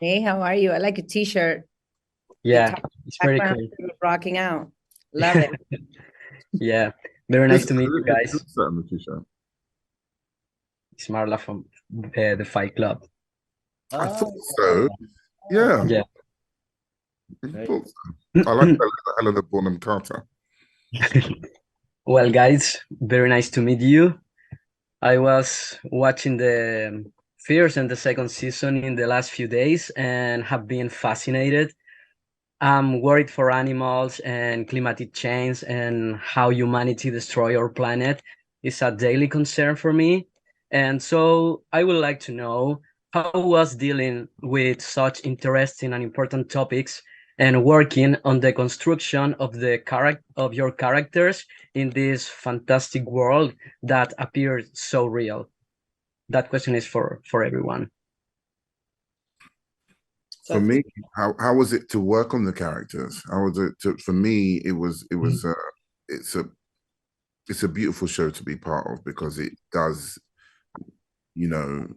Hey, how are you? I like your t-shirt. Yeah, Guitar it's very background, cool. rocking out. Love it. Yeah, very nice to meet you Who's guys. that on the t-shirt? It's Marla from the Fight Club. I thought Oh, so. Yeah, Yeah. I great. thought so. I like Helena Bonham Carter. Well, guys, very nice to meet you. I was watching the first and the second season in the last few days and have been fascinated. I'm worried for animals and climatic change and how humanity destroy our planet is a daily concern for me. And so I would like to know how was dealing with such interesting and important topics and working on the construction of the character of your characters in this fantastic world that appears so real. That question is for everyone. For So, me, how was it to work on the characters? How was it to, for me? It's a it's a beautiful show to be part of because it does, you know,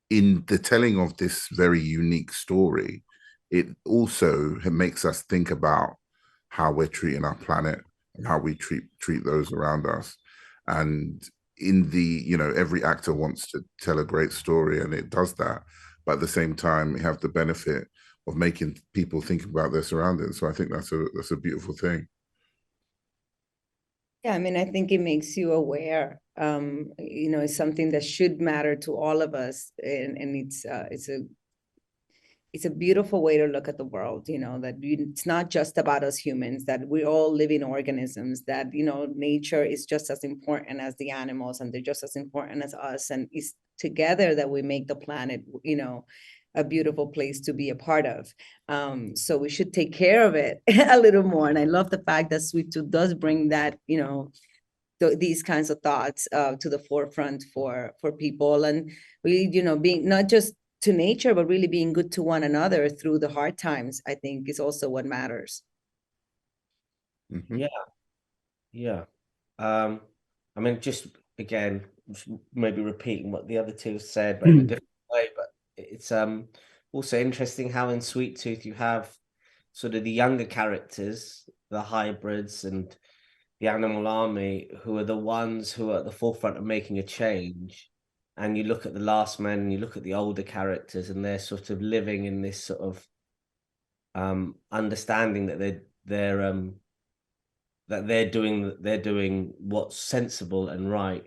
in the telling of this very unique story, it also makes us think about how we're treating our planet and how we treat those around us. And in the, every actor wants to tell a great story and it does that. But at the same time, we have the benefit of making people think about their surroundings. So I think that's a beautiful thing. Yeah, I mean, I think it makes you aware. It's something that should matter to all of us, and it's a beautiful way to look at the world. It's not just about us humans. That we're all living organisms. That nature is just as important as the animals, and they're just as important as us. And it's together that we make the planet. A beautiful place to be a part of. So we should take care of it a little more. And I love the fact that Sweet Tooth does bring that, these kinds of thoughts to the forefront for people, and really, being not just to nature, but really being good to one another through the hard times, I think is also what matters. Mhm. yeah, yeah. Um, I mean, just again, maybe repeating what the other two said, but in a different way. But it's also interesting how in Sweet Tooth you have sort of the younger characters, the hybrids, and the animal army, who are the ones who are at the forefront of making a change. And you look at the Last Man, and you look at the older characters, and they're sort of living in this sort of understanding that they're doing what's sensible and right.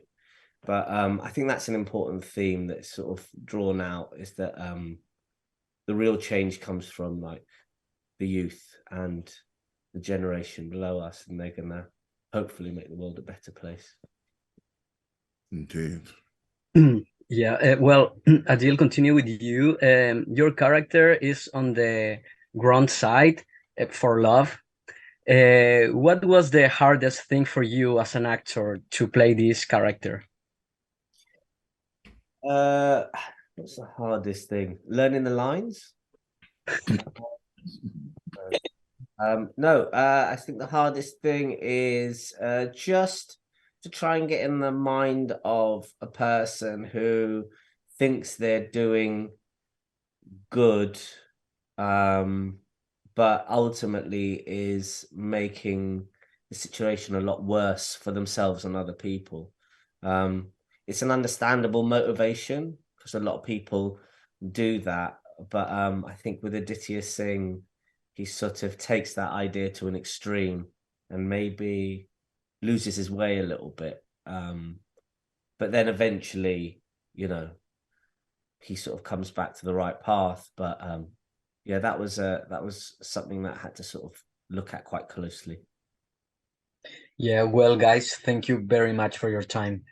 But I think that's an important theme that's sort of drawn out, is that the real change comes from like the youth and the generation below us, and they're gonna hopefully make the world a better place. Indeed. Yeah, well, Adeel, continue with you. Your character is on the ground side for love. What was the hardest thing for you as an actor to play this character? Uh, what's the hardest thing? Learning the lines? No, I think the hardest thing is just to try and get in the mind of a person who thinks they're doing good, um, but ultimately is making the situation a lot worse for themselves and other people. Um, it's an understandable motivation because a lot of people do that, but I think with Aditya Singh, he sort of takes that idea to an extreme and maybe loses his way a little bit. But then eventually, you know, he sort of comes back to the right path. But yeah, that was something that I had to sort of look at quite closely. Yeah, well, guys, thank you very much for your time.